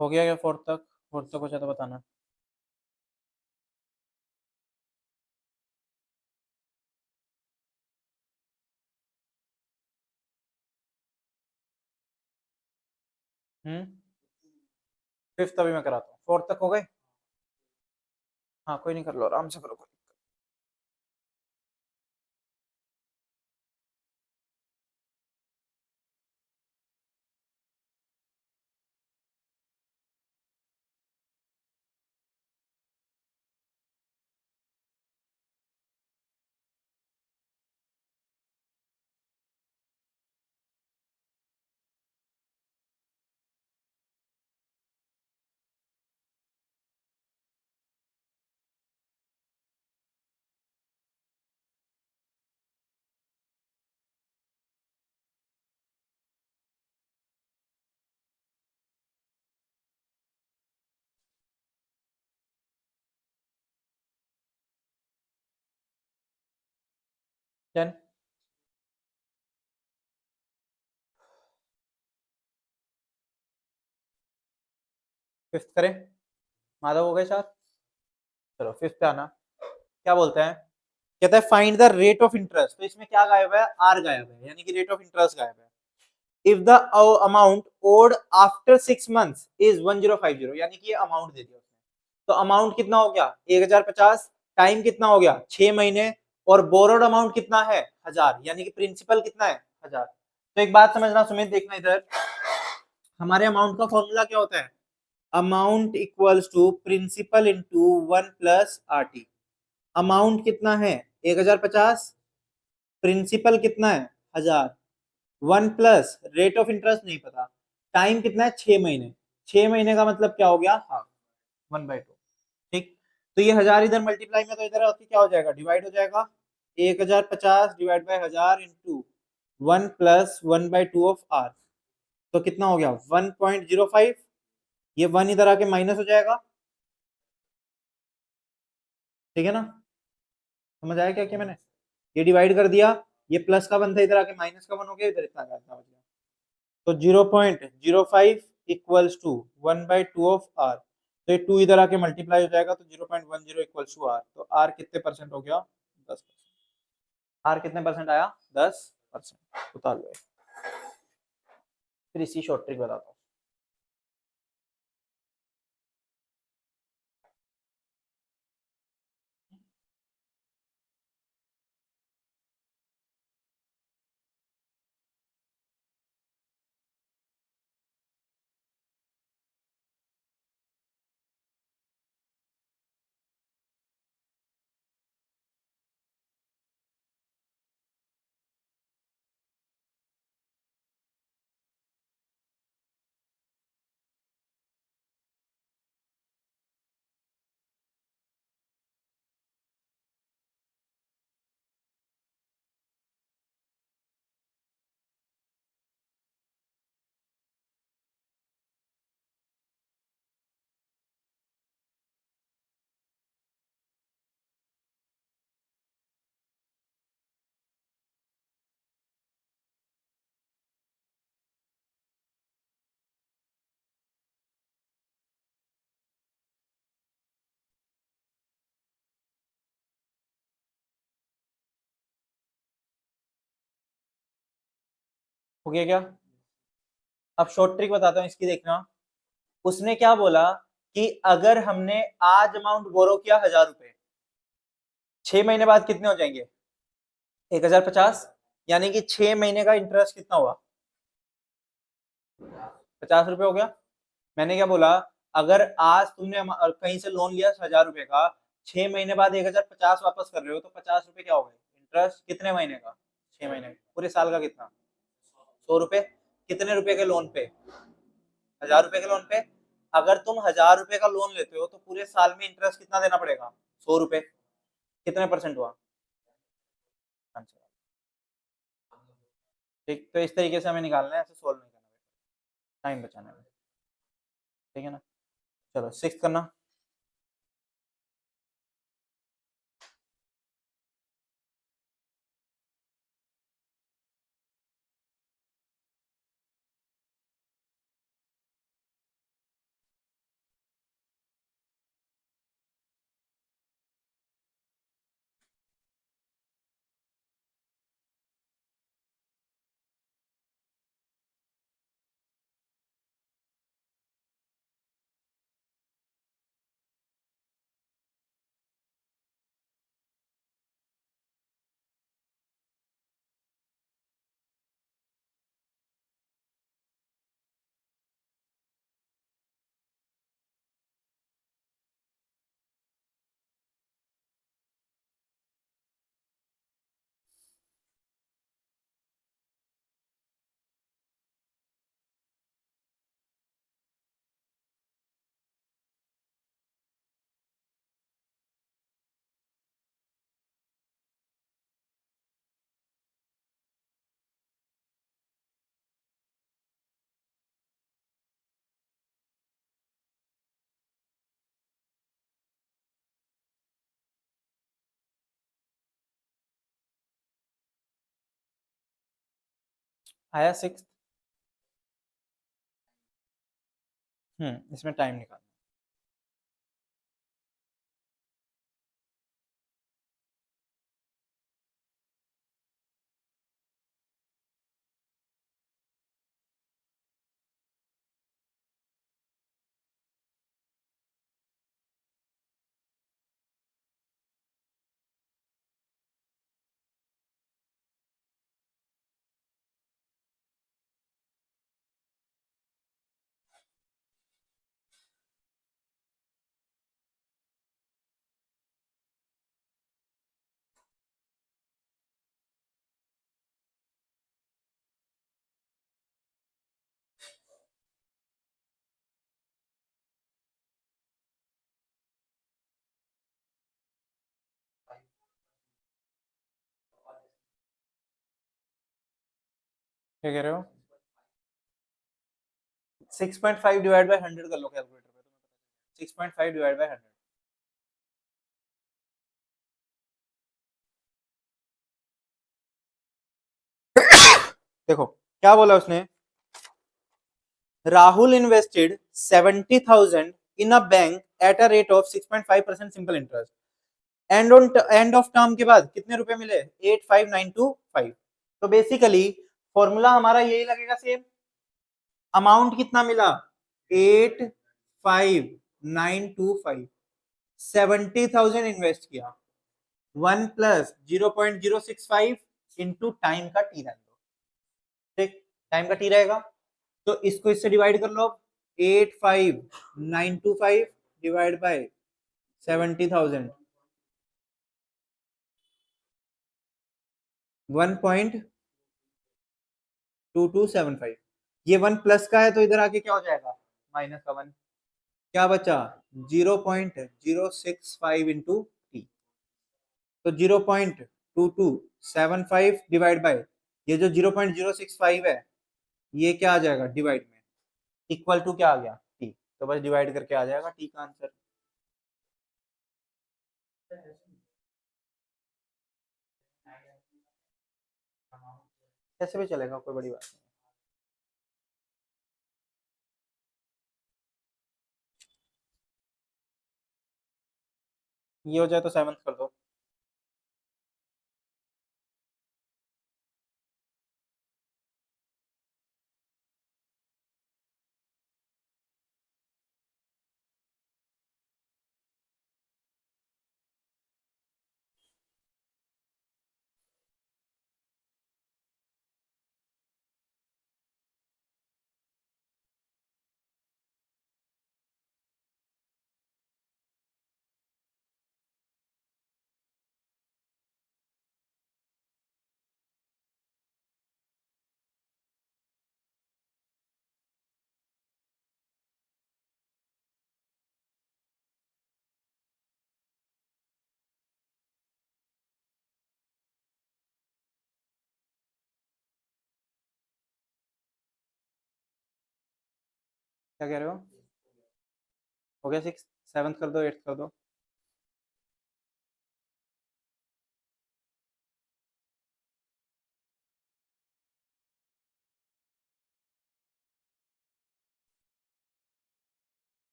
हो गया क्या फोर्थ तक, फोर्थ तक हो जाए तो बताना। फिफ्थ अभी मैं कराता हूँ, फोर्थ तक हो गए, हाँ कोई नहीं, कर लो आराम से करो। 10। फिफ्थ करें, माधव हो गए चार। चलो फिफ्थ पे आना, क्या बोलते हैं, कहता है find the rate of interest. तो इसमें क्या गायब है, आर गायब है, यानी कि रेट ऑफ इंटरेस्ट गायब है। If the amount owed after 6 months is 1050, यानी कि ये अमाउंट दे दिया उसने। तो अमाउंट कितना हो गया 1050, टाइम कितना हो गया 6 महीने, और बोरोड अमाउंट कितना है 1000, यानी कि प्रिंसिपल कितना है 1000। तो एक बात समझना सुमित, देखना इधर, हमारे अमाउंट का फॉर्मूला क्या होता है, amount equals to principal into 1 + RT। Amount कितना है 1050, प्रिंसिपल कितना है 1000, 1 + रेट ऑफ इंटरेस्ट नहीं पता, टाइम कितना है 6 महीने, 6 महीने का मतलब क्या हो गया हाफ, 1/2। ठीक, तो ये 1000 इधर मल्टीप्लाई में, तो इधर आके क्या हो जाएगा, डिवाइड हो जाएगा, 1050 divide by 1000 into 1 + 1/2 of R. तो कितना हो गया 1.05, ये 1 इधर आके माइनस हो जाएगा। ठीक है ना, समझ आया क्या क्या मैंने, ये डिवाइड कर दिया, ये प्लस का वन था इधर आके माइनस का वन हो गया, इधर इतना हो गया। तो 0.05 इक्वल्स टू 1/2 ऑफ आर। तो ये 2 इधर आके मल्टीप्लाई हो जाएगा, तो 0.10 इक्वल्स टू आर। तो आर कितने परसेंट हो गया 10%। आर कितने परसेंट आया 10%। उतार लो, फिर इसी शॉर्ट ट्रिक बताता हूँ। हो गया क्या, अब शॉर्ट ट्रिक बताता हूँ इसकी, देखना। उसने क्या बोला कि अगर हमने आज अमाउंट बोरो किया 1000 रुपए, 6 महीने बाद कितने हो जाएंगे 1050, यानी कि 6 महीने का इंटरेस्ट कितना हुआ 50 रुपए हो गया। मैंने क्या बोला, अगर आज तुमने कहीं से लोन लिया 1000 रुपए का, 6 महीने बाद 1050 वापस कर रहे हो, तो 50 रुपए क्या हो गए इंटरेस्ट, कितने महीने का 6 महीने, पूरे साल का कितना 100 रुपए। कितने रुपए के लोन पे 1000 रुपए के लोन पे। अगर तुम 1000 रुपए का लोन लेते हो तो पूरे साल में इंटरेस्ट कितना देना पड़ेगा 100 रुपए। कितने परसेंट हुआ आंसर। ठीक, तो इस तरीके से हमें निकालना है, ऐसे सोल्व नहीं करना, टाइम बचाना है। ठीक है ना, चलो सिक्स करना। आया 6। इसमें टाइम निकाल। क्या कह रहे हो? 6.5 डिवाइड बाय 100 कर लो कैलकुलेटर पे। 6.5 डिवाइड बाय 100। देखो क्या बोला उसने। Rahul invested 70,000 in a bank at a rate of 6.5% simple interest. End of term के बाद कितने रुपए मिले? 85925। तो बेसिकली फॉर्मूला हमारा यही लगेगा सेम। अमाउंट कितना मिला? 85925। 70,000 इन्वेस्ट किया। 1 प्लस 0.065 इंटू टाइम का टी रहेगा। ठीक, टाइम का टी रहेगा। तो इसको इससे डिवाइड कर लो। 85925 डिवाइड बाय 70,000, 1.2275। ये 1 प्लस का है तो इधर आके क्या हो जाएगा? माइनस का 1। क्या बचा? 0.065 इंटू टी। तो 0.2275 डिवाइड बाय ये जो 0.065 है, ये क्या आ जाएगा डिवाइड में? इक्वल टू क्या आ गया? टी। तो बस डिवाइड करके आ जाएगा टी का आंसर। ऐसे भी चलेगा, कोई बड़ी बात नहीं। ये हो जाए तो 7 कर दो। क्या कह रहे हो? हो गया 6। 7 कर दो, 8 कर दो।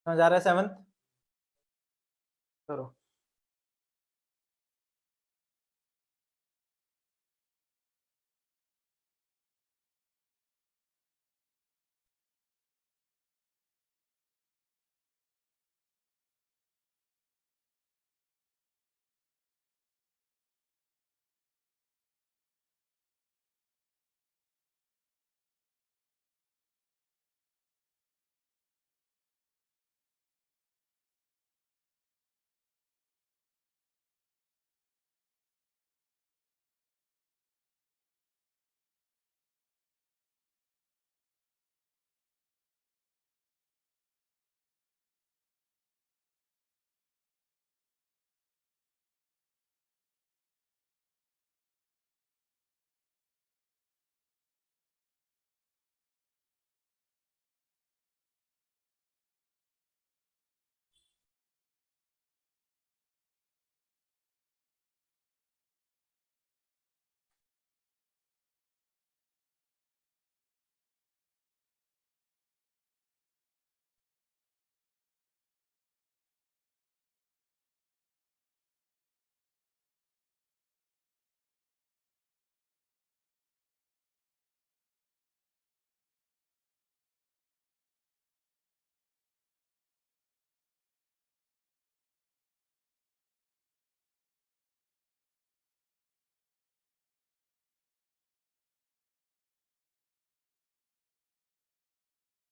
समझ आ रहा है 7? करो।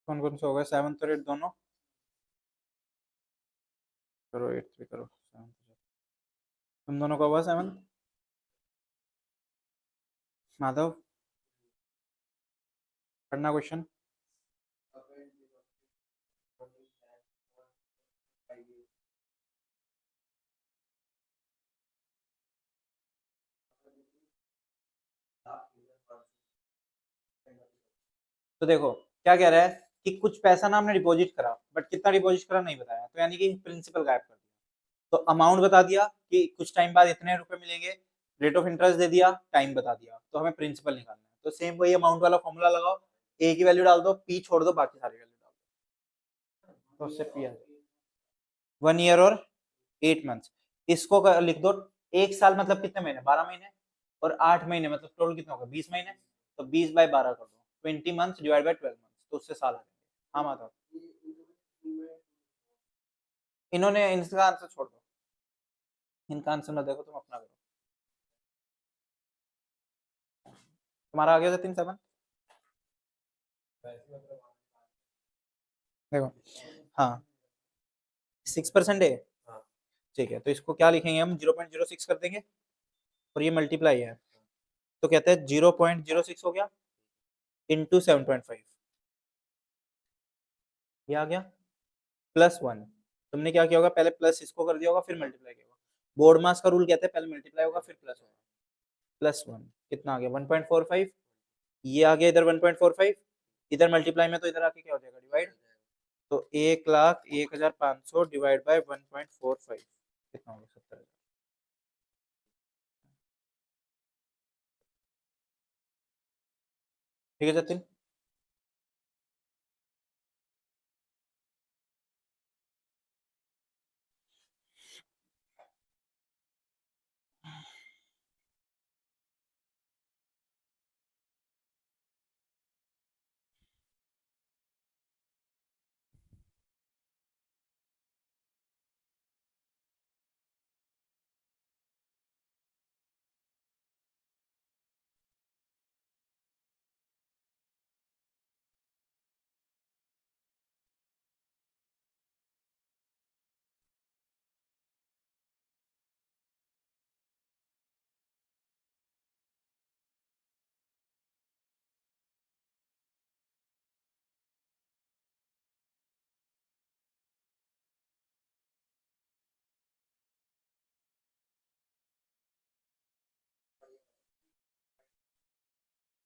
कौन कौन से हो गए, 7th और 8th दोनों? करो 8th भी करो, 7th तुम दोनों का हुआ 7th। माधव, पढ़ना क्वेश्चन। तो देखो क्या कह रहा है कि कुछ पैसा ना हमने डिपॉजिट करा, बट कितना डिपॉजिट करा नहीं बताया, तो यानी कि प्रिंसिपल गायब कर दिया। तो अमाउंट बता दिया कि कुछ टाइम बाद इतने रुपए मिलेंगे, रेट ऑफ इंटरेस्ट दे दिया, टाइम बता दिया, तो हमें प्रिंसिपल निकालना है। तो सेम वही अमाउंट वाला फॉर्मूला लगाओ, ए की वैल्यू डाल दो, पी छोड़ दो, बाकी सारी वैल्यू डाल दो, तो उससे पी आ जाएगा। 1 ईयर और 8 मंथ्स, इसको लिख दो। एक साल मतलब कितने महीने, 12 महीने, और 8 महीने मतलब टोटल कितना होगा, 20 महीने। तो 20/12 कर दो, 20 मंथ्स डिवाइड बाई 12 मंथ्स, तो उससे साल आ जाएंगे। हाँ माता, इन्होंने इनका आंसर छोड़ दो, इनका आंसर ना देखो, तुम अपना करो। तुम्हारा आ गया था 3 7। देखो, हाँ 6% है। ठीक है, तो इसको क्या लिखेंगे हम, 0.06 कर देंगे, और ये मल्टीप्लाई है, तो कहते हैं 0.06 हो गया इंटू 7.5, ये आ गया +1। तुमने क्या किया होगा, पहले प्लस इसको कर दिया होगा, फिर मल्टीप्लाई किया होगा। बोर्ड मास का रूल कहते हैं पहले मल्टीप्लाई होगा फिर प्लस होगा। +1 कितना आ गया, 1.45। ये आ गया इधर 1.45, इधर मल्टीप्लाई में, तो इधर आके क्या हो जाएगा, डिवाइड। तो 1,01,500 डिवाइड बाई 1.45 कितना होगा, 70,000। ठीक है जतिन।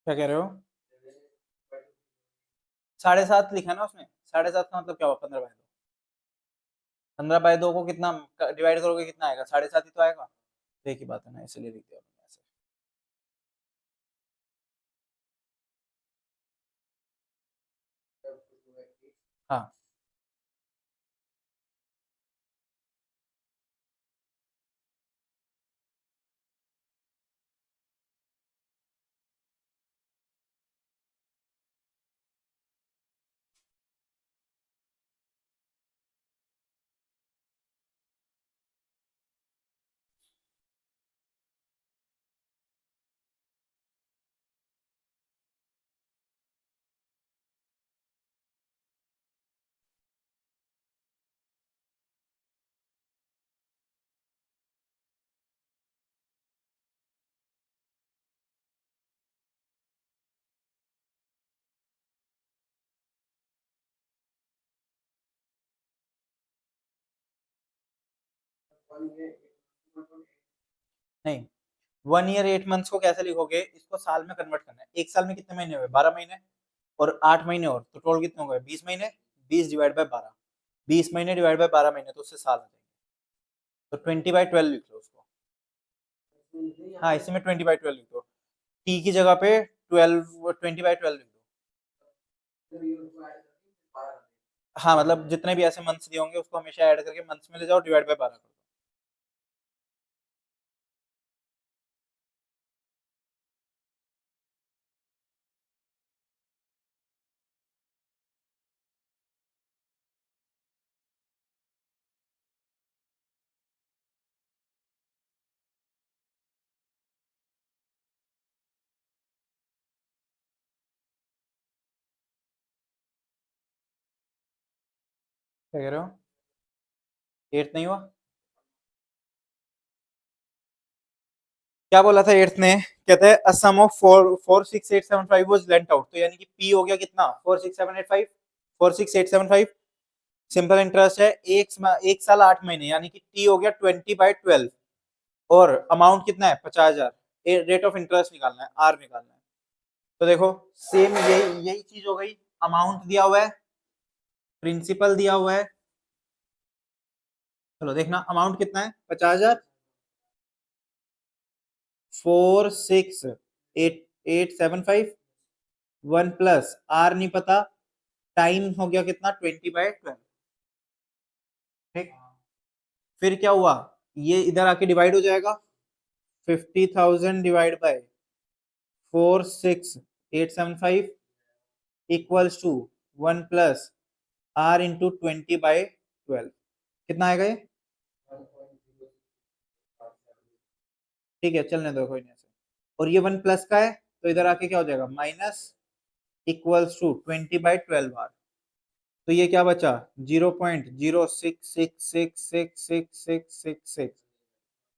क्या कह रहे हो, 7.5 लिखा ना उसने, 7.5 का मतलब क्या हुआ, 15/2। 15/2 को कितना डिवाइड करोगे, कितना आएगा, 7.5 ही तो आएगा। तो एक ही बात है ना, इसलिए लिख दिया मैंने ऐसे। हाँ नहीं, 1 ईयर 8 मंथ्स को कैसे लिखोगे, इसको साल में कन्वर्ट करना है। एक साल में कितने महीने हुए, 12 महीने, और 8 महीने और, तो टोटल कितने हो गए, 20 महीने। 20 डिवाइड बाय 12, 20 महीने डिवाइड बाय 12 महीने, तो उससे साल आ जाएंगे। तो 20/12 लिख लो उसको। हाँ इसी में 20/12 लिख दो, टी की जगह पे 20/12 लिख दो। हाँ मतलब जितने भी ऐसे मंथ्स दिए होंगे उसको हमेशा ऐड करके मंथ्स में ले जाओ, डिवाइड बाय 12 कर दो। क्या कह रहे हो? 8th नहीं हुआ? क्या बोला था 8th ने? कहते हैं अ सम ऑफ 46875 वाज लेंट आउट, तो यानी कि पी हो गया कितना? 46785, 46875। सिंपल इंटरेस्ट है, एक साल 8 महीने, यानी कि टी हो गया 20/12, और अमाउंट कितना है? 50,000। रेट ऑफ इंटरेस्ट निकालना है, आर निकालना है। तो देखो, सेम यही यही चीज हो गई। अमाउंट दिया हुआ है, प्रिंसिपल दिया हुआ है। चलो देखना, अमाउंट कितना है? 50,000। 468,875, 1 प्लस आर नहीं पता, टाइम हो गया कितना? 20/12। ठीक, फिर क्या हुआ? ये इधर आके डिवाइड हो जाएगा। 50,000 divide by 46875 equals to 1 plus R into 20/12। कितना आएगा ये? ठीक है, चलने दो, कोई नहीं ऐसे। और ये 1 प्लस का है, तो इधर आके क्या हो जाएगा? Minus, equals to 20/12 R. तो ये क्या बचा? 0.066666666।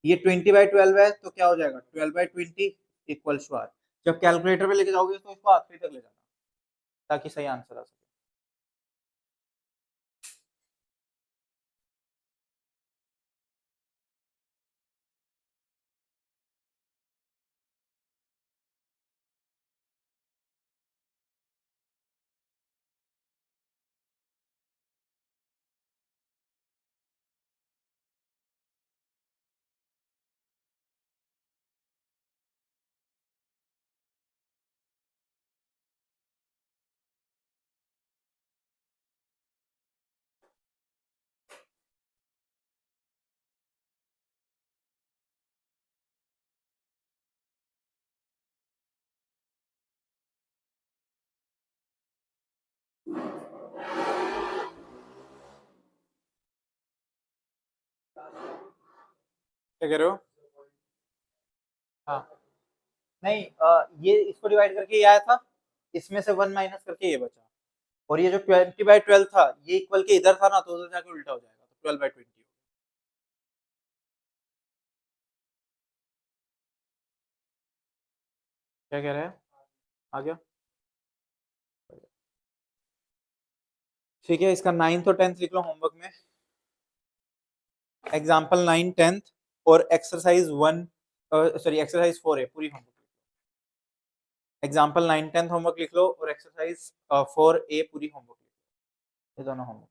ये 20/12 है, तो क्या हो जाएगा? 12/20 इक्वल्स टू आर। जब कैलकुलेटर पे लेके जाओगे तो इसको आखिरी तक ले जाना, ताकि सही आंसर आ सके। क्या कह रहे हो? हाँ, नहीं, ये इसको डिवाइड करके ये आया था, इसमें से 1 माइनस करके ये बचा। और ये जो 20/12 था, ये इक्वल के इधर था ना, तो उधर जाके उल्टा हो जाएगा, तो 12/20। क्या कह रहे हैं? आ गया? ठीक है, इसका 9th और 10th लिख लो होमवर्क में। एग्जाम्पल 9 10th, और एक्सरसाइज 1, सॉरी एक्सरसाइज 4 है पूरी होमवर्क। एग्जाम्पल 9 10th होमवर्क लिख लो, और एक्सरसाइज 4A पूरी होमवर्क लिख लो। ये दोनों होमवर्क।